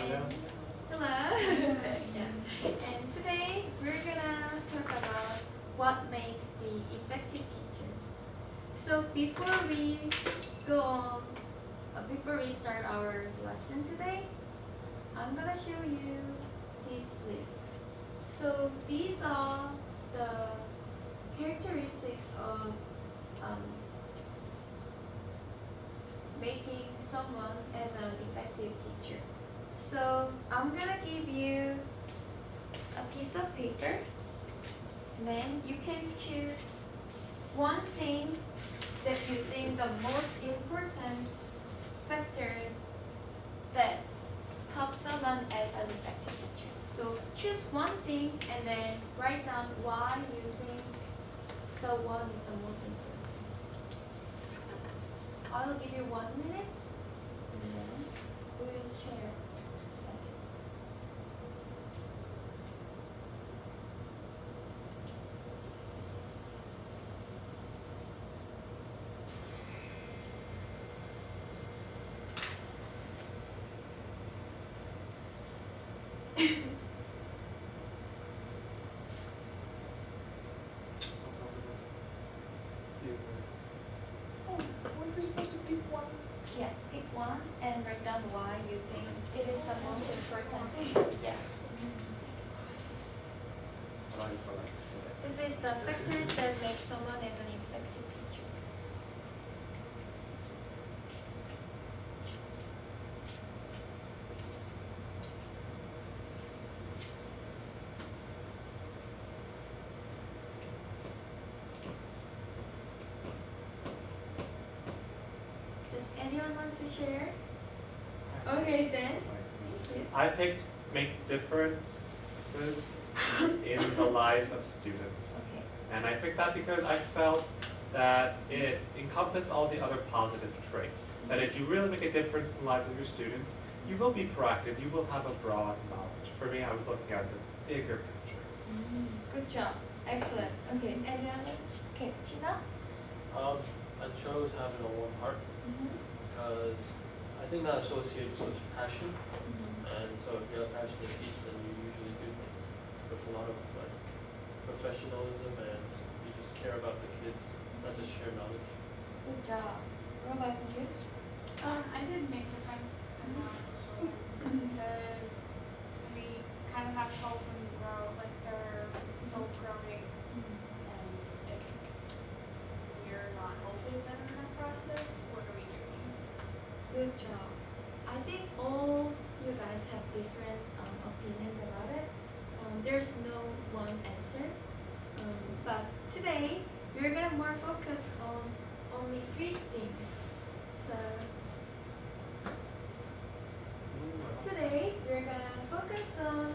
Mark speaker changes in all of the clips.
Speaker 1: And hello. Yeah. And today we're gonna talk about what makes the effective teacher. So before we start our lesson today, I'm gonna show you this list. So these are the characteristics of um, making someone as an effective teacher. So I'm gonna give you a piece of paper, and then you can choose one thing that you think the most important factor that helps someone as an effective teacher. So choose one thing and then write down why you think the one is the most important. I'll give you 1 minute and then we will share.
Speaker 2: Weren't we supposed to pick one?
Speaker 1: Yeah, pick one and write down why you think it is the most important. Yeah. This is the factors that make someone as an effective teacher. Does anyone want to share? Okay then. Thank you.
Speaker 3: I picked makes differences in the lives of students.
Speaker 1: Okay.
Speaker 3: And I picked that because I felt that it encompassed all the other positive traits. That if you really make a difference in the lives of your students, you will be proactive, you will have a broad knowledge. For me, I was looking at the bigger picture.
Speaker 1: Good job. Excellent. Okay. Any other? Okay. China?
Speaker 2: I chose having a warm heart because I think that associates with passion, and so if you have passion to teach, then you usually do things with a lot of professionalism, and you just care about the kids, not just share knowledge.
Speaker 1: Good job. What about you?
Speaker 4: I did make difference in that because we kind of have to help them grow, like they're still growing, and if we're not helping them in that process, what are we doing?
Speaker 1: Good job. I think all you guys have different opinions about it. There's no one answer. But today, we're gonna more focus on only 3 things. So today, we're gonna focus on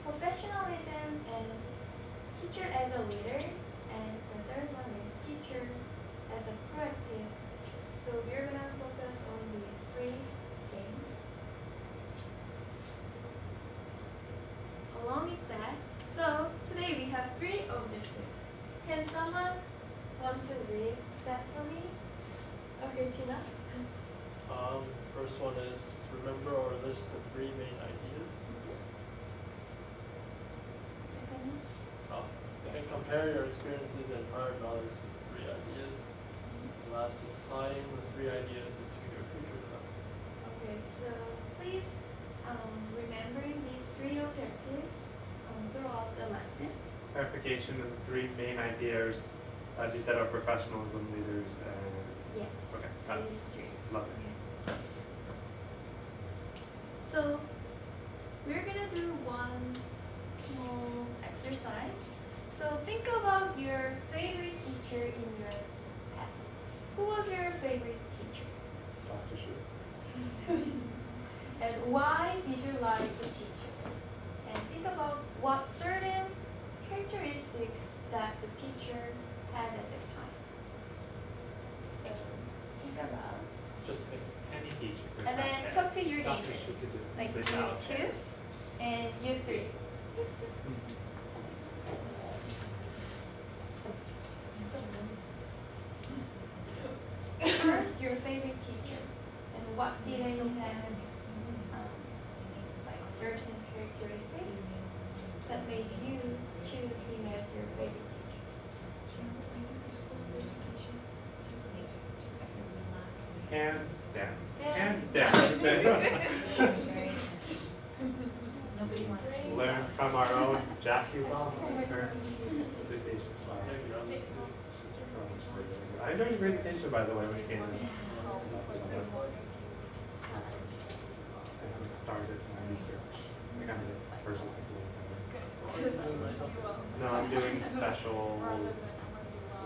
Speaker 1: professionalism and teacher as a leader. And the third one is teacher as a proactive teacher. So we're gonna focus on these 3 things. Along with that, so today we have 3 objectives. Can someone want to read that for me? Okay, Tina.
Speaker 2: First one is remember or list the 3 main ideas.
Speaker 1: Second one.
Speaker 2: And compare your experiences and prior knowledge to the 3 ideas. The last is applying the 3 ideas into your future class.
Speaker 1: Okay, so please remembering these 3 objectives throughout the lesson.
Speaker 3: Clarification of the 3 main ideas, as you said, are professionalism, leaders, and
Speaker 1: Yes.
Speaker 3: okay, got it.
Speaker 1: These 3.
Speaker 3: Love it.
Speaker 1: So we're gonna do one small exercise. So think about your favorite teacher in your past. Who was your favorite teacher?
Speaker 3: Dr. Shu.
Speaker 1: And why did you like the teacher? And think about what certain characteristics that the teacher had at the time. So think about.
Speaker 3: Just pick any teacher.
Speaker 1: And then talk to your
Speaker 3: Dr. Shu
Speaker 1: neighbors.
Speaker 3: could do it.
Speaker 1: Like
Speaker 3: Good
Speaker 1: you
Speaker 3: job.
Speaker 1: 2 and you 3. First, your favorite teacher, and what did he have certain characteristics that made you choose him as your favorite teacher?
Speaker 3: Hands down.
Speaker 1: Hands
Speaker 3: Hands down.
Speaker 5: Nobody wants to.
Speaker 3: Learn from our own Jackie Rama, her presentation class. I enjoyed your presentation, by the way, when you came in. I haven't started my research. I kind of did versus No, I'm doing special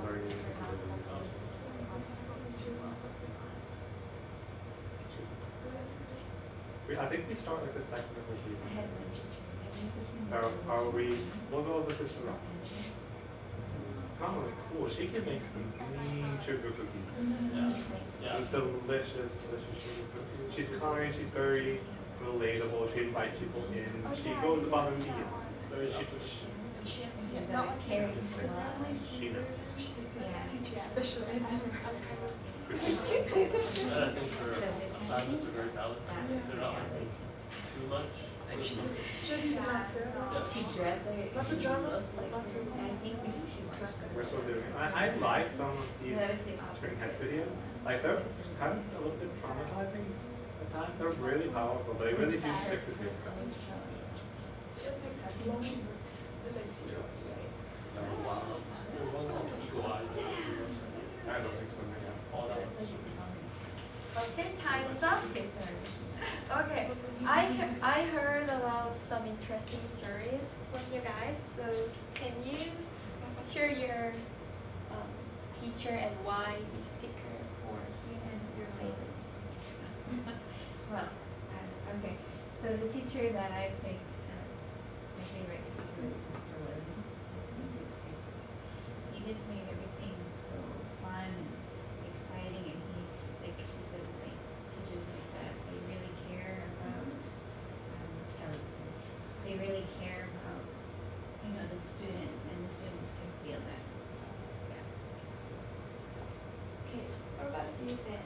Speaker 3: learning disabilities. I think we start like the second of the week.
Speaker 5: I had my teacher.
Speaker 3: So are we'll go over this around. It's not really cool. She can make some mean sugar cookies.
Speaker 2: Yeah.
Speaker 3: Some delicious sugar cookies. She's kind, she's very relatable. She invites people in. She goes above and beyond.
Speaker 2: Very
Speaker 5: She's always caring for
Speaker 3: She knows.
Speaker 6: Special ed.
Speaker 2: And I think her assignments are very valid. They're not like too much.
Speaker 6: Just enough.
Speaker 5: She dresses her.
Speaker 6: Not the dramas,
Speaker 5: Like
Speaker 6: not
Speaker 5: her.
Speaker 6: the-
Speaker 5: I think she's
Speaker 3: We're still doing it. I like some of these
Speaker 5: That was the
Speaker 3: turning heads
Speaker 5: opposite.
Speaker 3: videos. Like they're kind of a little bit traumatizing at times. They're really powerful, but they really do stick with you.
Speaker 6: It's like long.
Speaker 2: Wow. There's one called Eagle Eye.
Speaker 3: I don't think so, yeah.
Speaker 2: All that.
Speaker 1: Okay, time's up.
Speaker 5: Okay, sorry.
Speaker 1: Okay, I heard about some interesting stories from you guys. So can you share your teacher and why did you pick her or him as your favorite?
Speaker 5: Well, okay. So the teacher that I picked as my favorite teacher was Mr. Lin, music teacher. He just made everything so fun and exciting, and he, like she said, like teachers like that, they really care about Kelly said, they really care about, the students, and the students can feel that. Yeah.
Speaker 1: Okay, what about you then?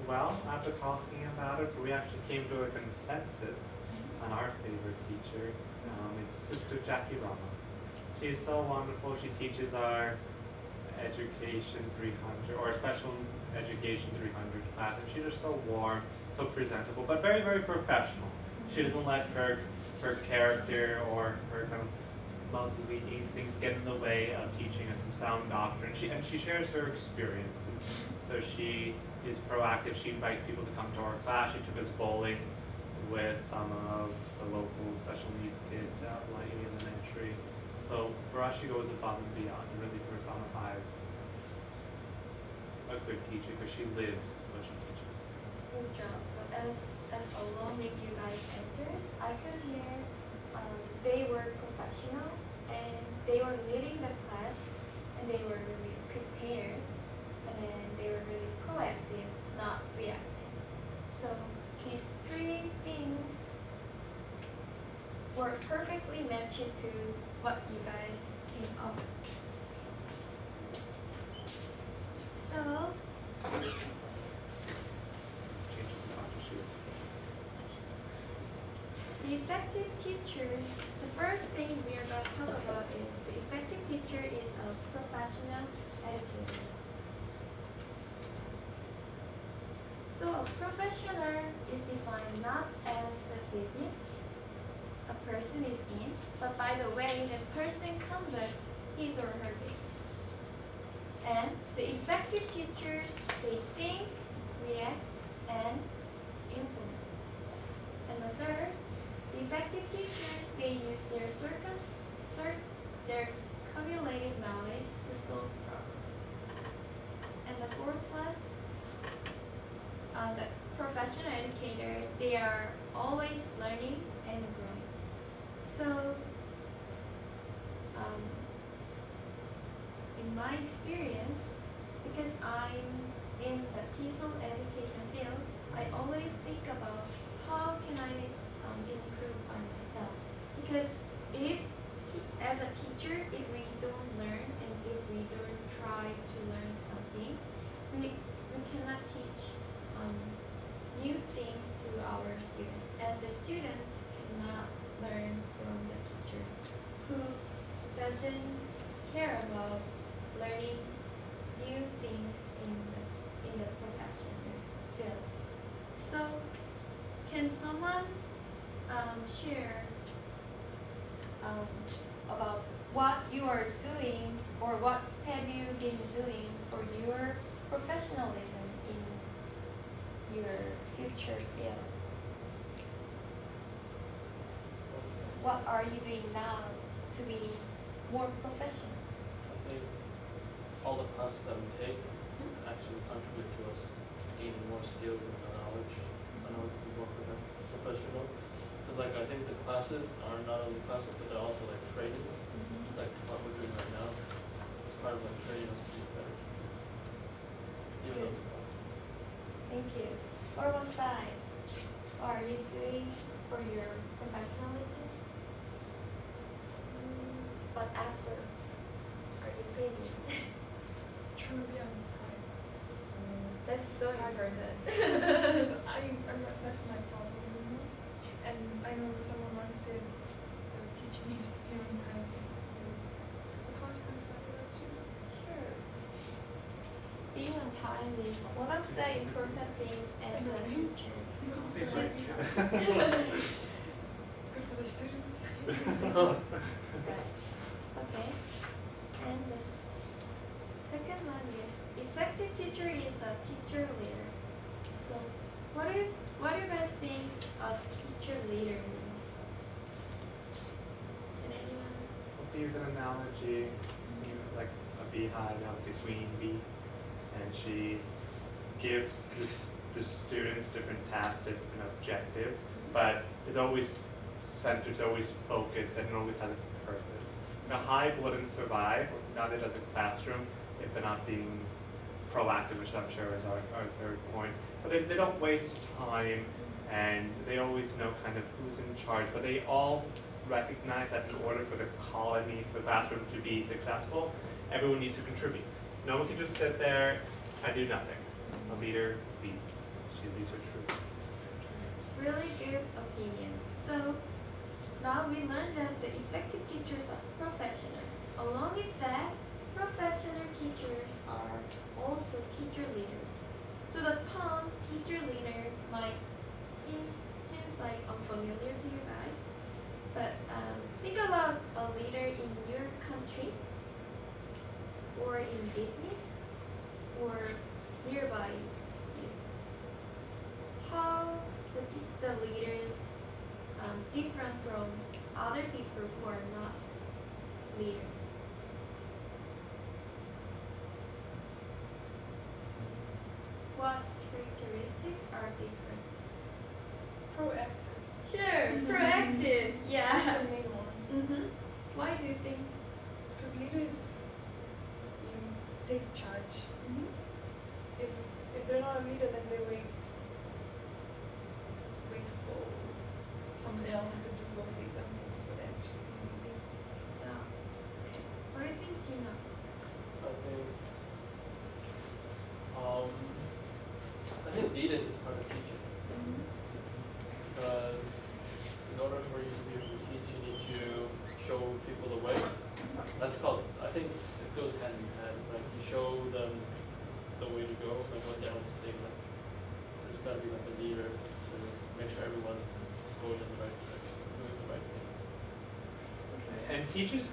Speaker 3: Well, after talking about it, we actually came to a consensus on our favorite teacher. It's Sister Jackie Rama. She's so wonderful. She teaches our Education 300 or Special Education 300 class, and she's just so warm, so presentable, but very, very professional. She doesn't let her character or her kind of motherly instincts get in the way of teaching us some sound doctrine. She shares her experiences. So she is proactive. She invites people to come to our class. She took us bowling with some of the local special needs kids at Lighty Elementary. So for us, she goes above and beyond and really personifies a good teacher because she lives what she teaches.
Speaker 1: Good job. So as along with you guys' answers, I could hear they were professional and they were leading the class and they were really prepared and then they were really proactive, not reactive. So these three things were perfectly matched to what you guys came up with. So
Speaker 3: Changes the doctor shoot.
Speaker 1: the effective teacher, the first thing we are going to talk about is the effective teacher is a professional educator. So a professional is defined not as the business a person is in, but by the way the person conducts his or her business. And the effective teachers, they think, react, and implement. And the third, the effective teachers, they use their cumulative knowledge to solve problems. And the fourth one, the professional educator, they are always learning and growing. So, in my experience, because I'm in the TESOL education field, I always think about how can I improve on myself. Because as a teacher, if we don't learn and if we don't try to learn something, we cannot teach new things to our students, and the students share about what you are doing or what have you been doing for your professionalism in your future field? What are you doing now to be more professional?
Speaker 2: I think all the classes that we take actually contribute to us gaining more skills and knowledge on how to be more professional. Because like I think the classes are not only classes but they're also like trainings. Like what we're doing right now. It's part of like training us to be better. Even though it's a class.
Speaker 1: Thank you. Or what side are you doing for your professionalism? What efforts are you putting?
Speaker 6: Trying to be on time.
Speaker 1: That's so important.
Speaker 6: Because that's my problem. And I remember someone once said the teacher needs to be on time. Because the class kind of started without you.
Speaker 1: Sure. Being on time is one of the important things as a teacher.
Speaker 6: Good for the students.
Speaker 1: Right. Okay. And the second one is effective teacher is a teacher leader. So what do you guys think a teacher leader means? Can anyone?
Speaker 3: Well, to use an analogy, like a beehive, you have the queen bee, and she gives the students different tasks, different objectives, but it's always centered, it's always focused, and it always has a purpose. A hive wouldn't survive, neither does a classroom, if they're not being proactive, which I'm sure is our third point. But they don't waste time, and they always know kind of who's in charge, but they all recognize that in order for the colony, for the classroom to be successful, everyone needs to contribute. No one can just sit there and do nothing. A leader leads. She leads her troops.
Speaker 1: Really good opinions. So now we learned that the effective teachers are professional. Along with that, professional teachers are also teacher leaders. So the term teacher leader might seems like unfamiliar to you guys, but think about a leader in your country, or in business, or nearby you. How the leaders different from other people who are not leaders. What characteristics are different?
Speaker 6: Proactive.
Speaker 1: Sure, proactive.
Speaker 6: That's
Speaker 1: Yeah.
Speaker 6: the main one.
Speaker 1: Mhm. Why do you think?
Speaker 6: Because leaders, you take charge.
Speaker 1: Mhm.
Speaker 6: If they're not a leader, then they wait for someone else to do or say something before they actually do anything.
Speaker 1: Good job. Okay. What do you think, Gina?
Speaker 2: I think leading is part of teaching. Because in order for you to be able to teach, you need to show people the way. That's called, I think it goes hand in hand. Like you show them the way to go, like what they want to take. Like there's got to be like a leader to make sure everyone is going in the right direction, doing the right things.
Speaker 3: And teachers,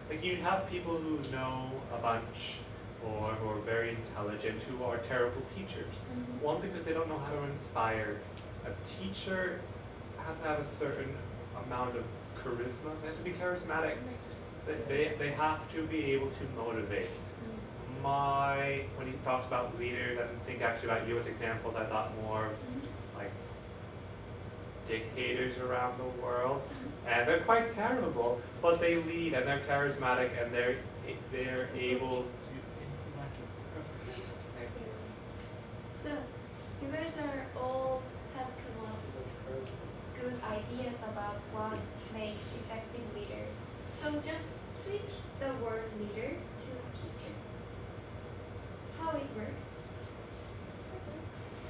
Speaker 3: like you have people who know a bunch or who are very intelligent who are terrible teachers. One, because they don't know how to inspire. A teacher has to have a certain amount of charisma. They have to be charismatic. They have to be able to motivate. When he talks about leaders, I didn't think actually about U.S. examples. I thought more of like dictators around the world, and they're quite terrible, but they lead and they're charismatic and they're able to influence. Perfect.
Speaker 1: So, you guys are all have come up with good ideas about what makes effective leaders. So just switch the word leader to teacher. How it works?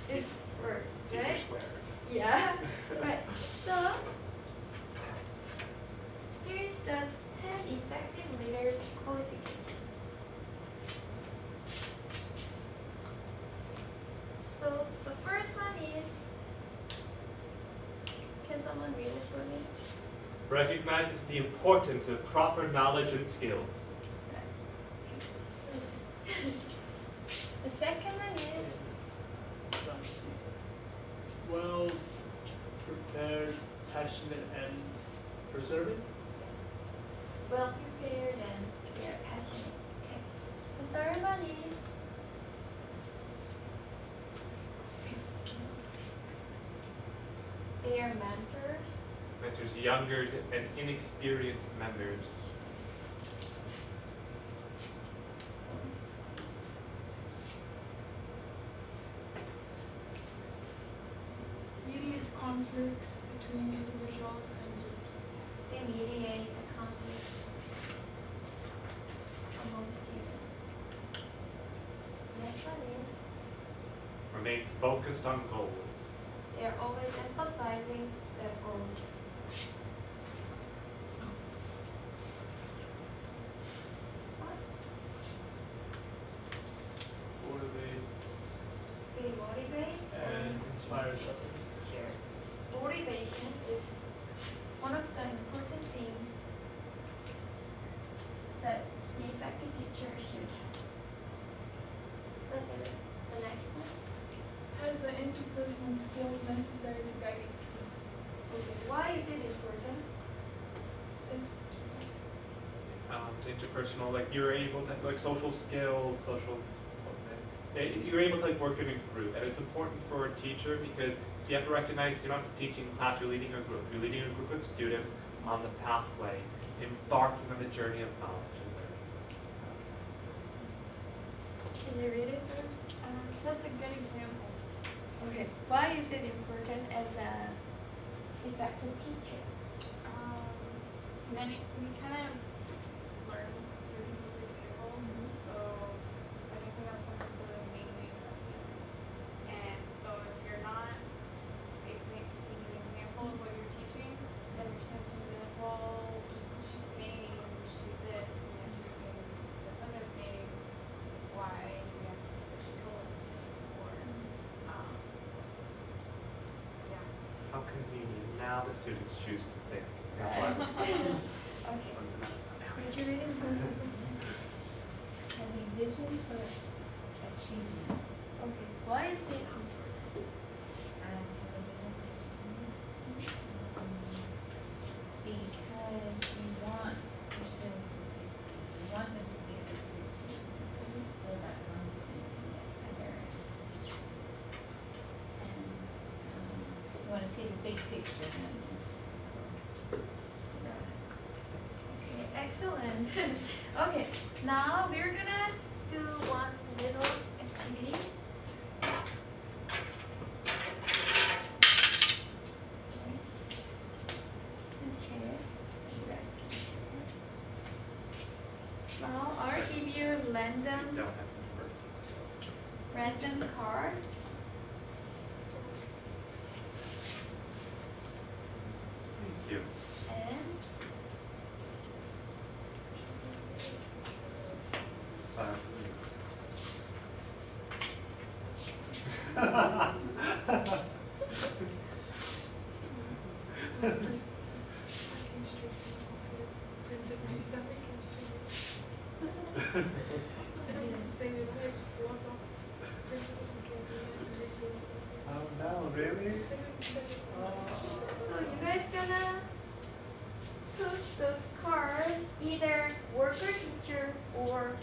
Speaker 1: It works,
Speaker 3: Teacher
Speaker 1: right?
Speaker 3: squared.
Speaker 1: Yeah, right. So, here's the 10 effective leaders qualifications. So, the first one is, can someone read it for me?
Speaker 3: recognizes the importance of proper knowledge and skills.
Speaker 1: The second one is
Speaker 2: Well prepared, passionate, and preserving.
Speaker 1: well prepared and they are passionate. Okay. The third one is they are mentors.
Speaker 3: Mentors younger and inexperienced members.
Speaker 6: Mediates conflicts between individuals and groups.
Speaker 1: They mediate the conflicts among students. Next one is
Speaker 3: Remains focused on goals.
Speaker 1: they are always emphasizing their goals. Next one.
Speaker 2: Motivates
Speaker 1: They motivate
Speaker 2: and inspires others.
Speaker 1: Sure. Motivation is one of the important things that the effective teacher should have. Okay, the next one.
Speaker 6: Has the interpersonal skills necessary to guide a team.
Speaker 1: Okay, why is it important?
Speaker 6: It's interpersonal.
Speaker 3: Interpersonal, like you're able to have like social skills, you're able to like work in a group, and it's important for a teacher because you have to recognize you're not just teaching a class, you're leading a group. You're leading a group of students on the pathway, embarking on the journey of knowledge and learning.
Speaker 1: Can you read it?
Speaker 4: That's a good example.
Speaker 1: Okay. Why is it important as a effective teacher?
Speaker 4: We kind of learn through these examples, so I think that's one of the main ways that we learn. And so if you're not giving an example of what you're teaching, then you're sentimental, well, just saying we should do this, and then you're doing this other thing, why do we have to do what she told us? Or, yeah.
Speaker 3: How convenient. Now the students choose to think.
Speaker 1: Right.
Speaker 3: That's why
Speaker 1: Okay. Did you read it?
Speaker 5: Has a vision for achievement.
Speaker 1: Okay. Why is it important?
Speaker 5: Because you want your students to succeed. You want them to be able to achieve. Build that confidence and get better. And you want to see the big picture, not just.
Speaker 1: Okay, excellent. Okay, now we're gonna do one little activity. Let's share it. You guys can share it. Now I'll give you
Speaker 3: don't
Speaker 1: random
Speaker 3: have interpersonal skills.
Speaker 1: random card.
Speaker 3: Thank you.
Speaker 1: And
Speaker 6: That came straight from the computer. Printed myself, it came straight. I didn't say it right. Log off. Printed it, okay.
Speaker 3: Oh no, really?
Speaker 6: Say it.
Speaker 1: so you guys gonna put those cards either worker teacher or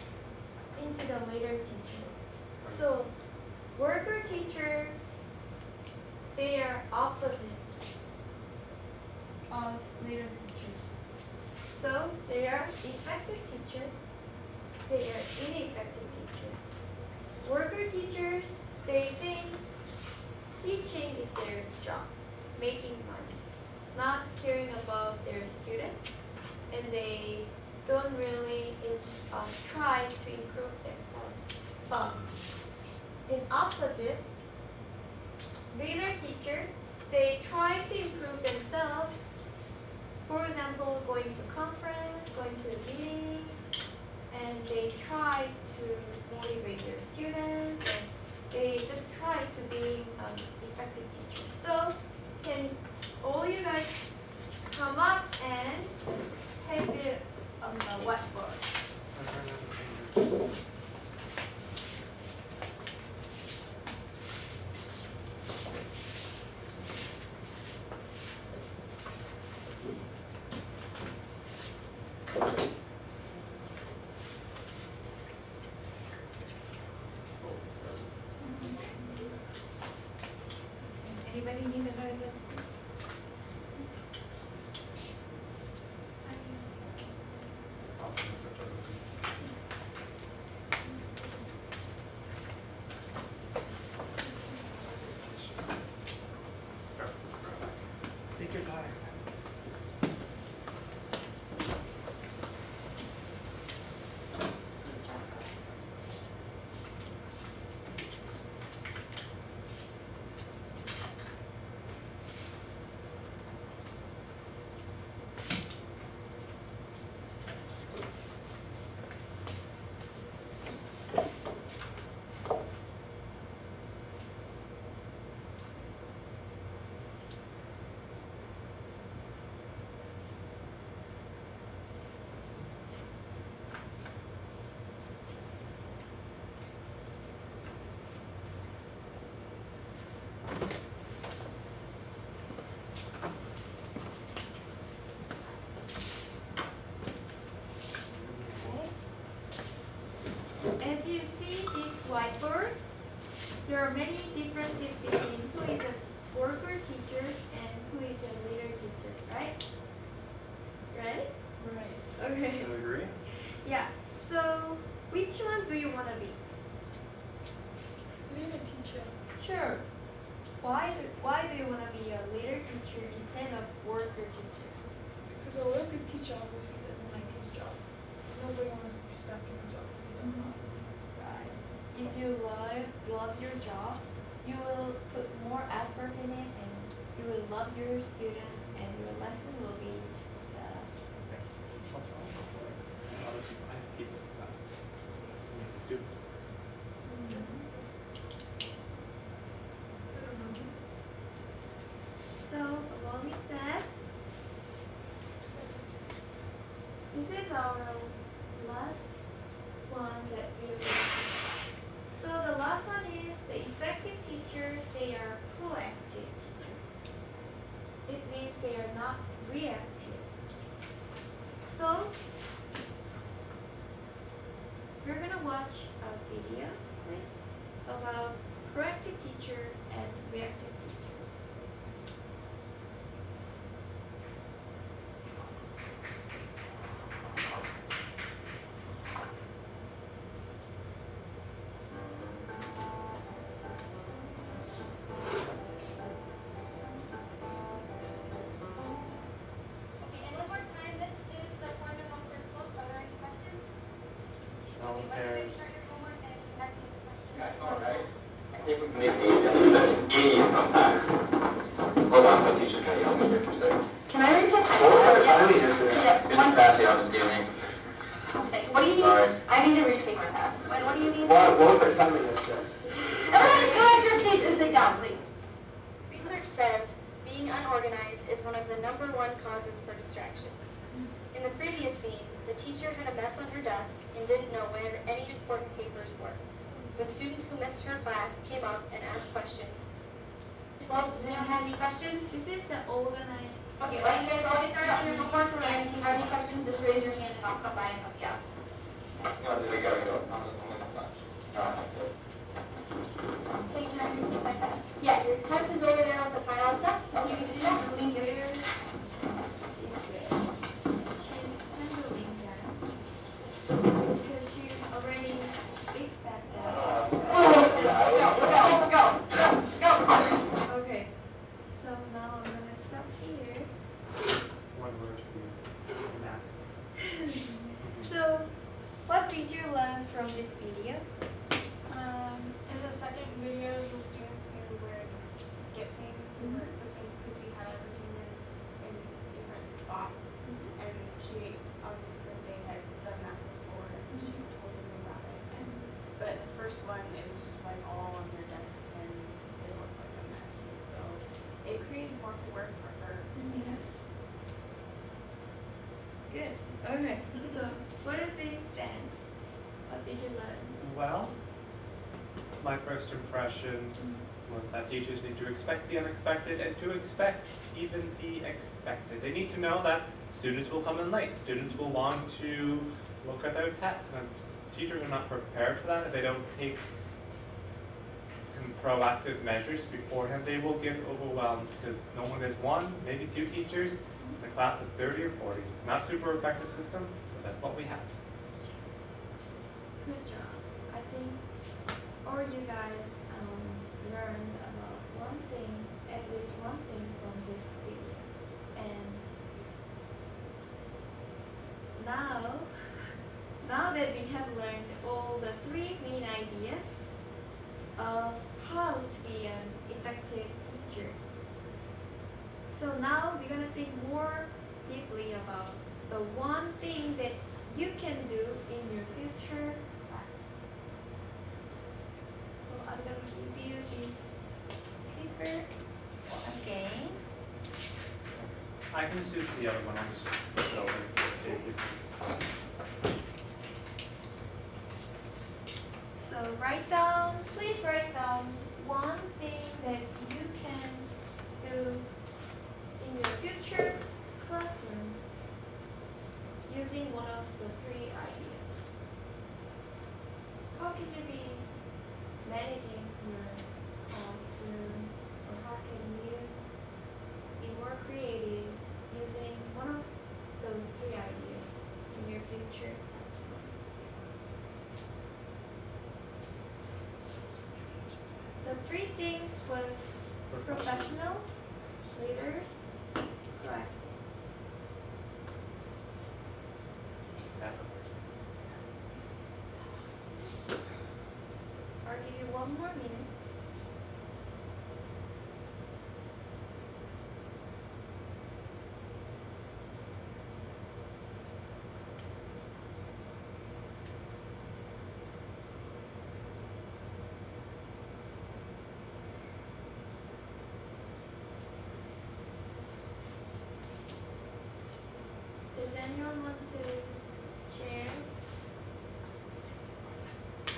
Speaker 1: into the later teacher. So worker teacher, they are opposite of later teacher. So they are effective teacher, they are ineffective teacher. Worker teachers, they think teaching is their job, making money, not caring about their student, and they don't really try to improve themselves. But in opposite, later teacher, they try to improve themselves. For example, going to conference, going to a meeting, and they try to motivate their students, and they just try to be effective teachers. So, can all you guys come up and
Speaker 5: Anybody need another good?
Speaker 3: Take your time.
Speaker 1: Good job. Okay. As you see this whiteboard, there are many differences between who is a worker teacher and who is a leader teacher, right? Right?
Speaker 6: Right.
Speaker 1: Okay.
Speaker 3: You agree?
Speaker 1: Yeah. So, which one do you want to be?
Speaker 6: Leader teacher.
Speaker 1: Sure. Why do you want to be a leader teacher instead of worker teacher?
Speaker 6: Because a worker teacher obviously doesn't like his job. Nobody wants to be stuck in a job if you don't love it.
Speaker 1: Right. If you love your job, you will put more effort in it, and you will love your student, and your lesson will be great.
Speaker 3: Other people, I have people that make the students.
Speaker 1: So along with that, this is our last one that we will do. So the last one is the effective teacher. They are proactive teacher. It means they are not reactive. So we're gonna watch a video clip about proactive teacher and reactive teacher.
Speaker 7: Okay, and one more time, this is the Formula One first book. Are there any questions?
Speaker 3: Shall
Speaker 7: Okay, why don't
Speaker 3: pairs.
Speaker 7: you start your homework and if you have any questions?
Speaker 8: Guys, all right. I think we can make such an idiot sometimes. Hold on, my teacher's gonna yell at me here for a second.
Speaker 7: Can I read your
Speaker 8: Hold on,
Speaker 7: pen?
Speaker 8: I need this. Mr. Passy, I'm just kidding.
Speaker 7: Okay, what do you need?
Speaker 8: Sorry.
Speaker 7: I need to retake my test. What do you need?
Speaker 8: What was I telling you yesterday?
Speaker 7: Everyone just go at your seats and sit down, please. Research says being unorganized is one of the #1 causes for distractions. In the previous scene, the teacher had a mess on her desk and didn't know where any important papers were. When students who missed her class came up and asked questions, well, does anyone have any questions?
Speaker 1: This is the organized.
Speaker 7: Okay, why don't you guys always start on your homework, and if you have any questions, just raise your hand and I'll come by and help you out.
Speaker 8: No, I gotta go. I'm in the class. No, I'm good.
Speaker 7: Okay, can I retake my test? Yeah, your test is over there with the pile of stuff. I'll give you to do that. Thank you.
Speaker 1: She's handling that because she already fixed that.
Speaker 7: Go.
Speaker 1: Okay, so now I'm gonna stop here.
Speaker 3: One word for maths.
Speaker 1: So, what did you learn from this video?
Speaker 4: In the second video, the students knew where to get things and where to put things because she had everything in different spots. And she, obviously, they had done that before and she told them about it. But the first one, it was just like all on their desk and it looked like a mess. And so it created more work for her. You know?
Speaker 1: Good. Okay. So, what do you think then? What did you learn?
Speaker 3: Well, my first impression was that teachers need to expect the unexpected and to expect even the expected. They need to know that students will come in late. Students will want to look at their tests, and teachers are not prepared for that. If they don't take proactive measures beforehand, they will get overwhelmed because no one is one, maybe two teachers in a class of 30 or 40. Not super effective system, but that's what we have.
Speaker 1: Good job. I think all you guys learned about one thing, at least one thing from this video. And now that we have learned all the 3 main ideas of how to be an effective teacher. So now we're gonna think more deeply about the one thing that you can do in your future class. So I'm gonna give you this paper again.
Speaker 3: I can just use the other one. I'll just flip it over. See if you
Speaker 1: So please write down one thing that you can do in your future classrooms using one of the 3 ideas. How can you be managing your classroom, or how can you be more creative using one of those 3 ideas in your future classroom? The 3 things was professional, leaders, proactive. I'll give you 1 more minute. Does anyone want to share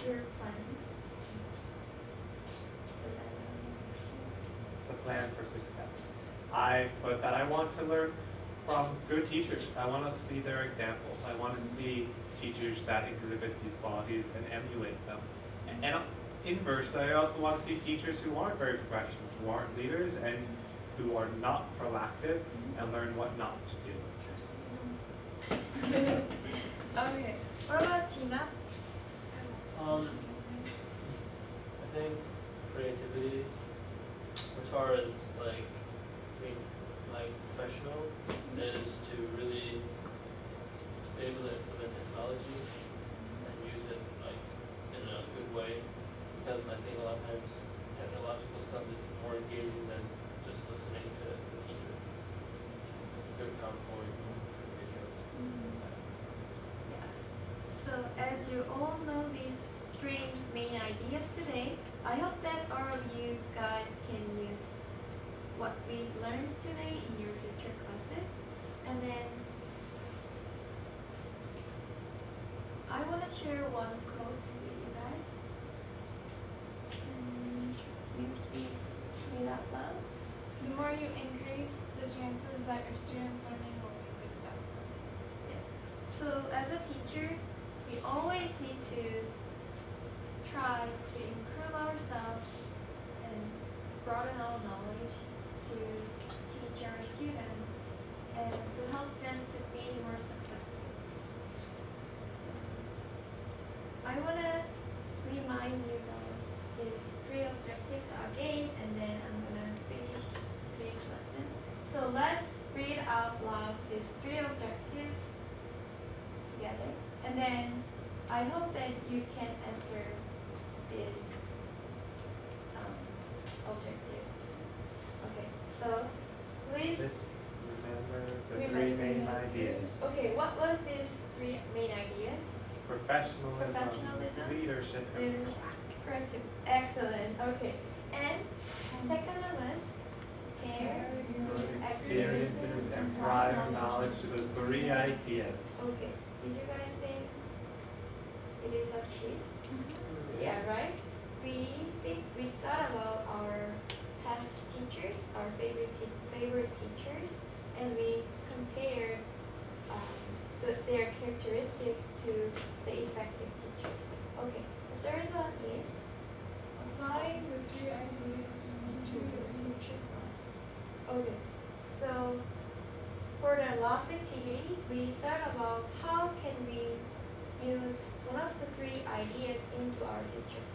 Speaker 1: your plan? Does anyone want to share?
Speaker 3: It's a plan for success. I put that I want to learn from good teachers. I want to see their examples. I want to see teachers that exhibit these qualities and emulate them. And inversely, I also want to see teachers who aren't very professional, who aren't leaders, and who are not proactive, and learn what not to do.
Speaker 1: Okay. What about Gina?
Speaker 2: I think creativity, as far as like being like professional, is to really be able to implement technology and use it like in a good way, because I think a lot of times technological stuff is more engaging than just listening to the teacher. Good PowerPoint, good video.
Speaker 1: Yeah. So as you all know these 3 main ideas today, I hope that all of you guys can use what we learned today in your future classes. And then I want to share one quote with you guys. Can you please read out loud?
Speaker 4: The more you increase the chances that your students' learning will be successful.
Speaker 1: So as a teacher, we always need to try to improve ourselves and broaden our knowledge to teach our students and to help them to be more successful. I want to remind you guys these 3 objectives again, and then I'm going to finish today's lesson. So let's read out loud these 3 objectives together, and then I hope that you can answer these objectives. Okay, so please
Speaker 3: Just remember the
Speaker 1: remind
Speaker 3: 3
Speaker 1: me
Speaker 3: main
Speaker 1: of
Speaker 3: ideas.
Speaker 1: yours. Okay, what was these 3 main ideas?
Speaker 3: Professionalism, leadership, and
Speaker 1: Leadership. Corrective. Excellent. Okay. And second one was care,
Speaker 3: good experiences and prior knowledge to the 3 ideas.
Speaker 1: Okay. Did you guys think it is achieved? Yeah, right? We thought about our past teachers, our favorite teachers, and we compared their characteristics to the effective teachers. Okay, the third one is
Speaker 4: Applying the 3
Speaker 1: three ideas into our future.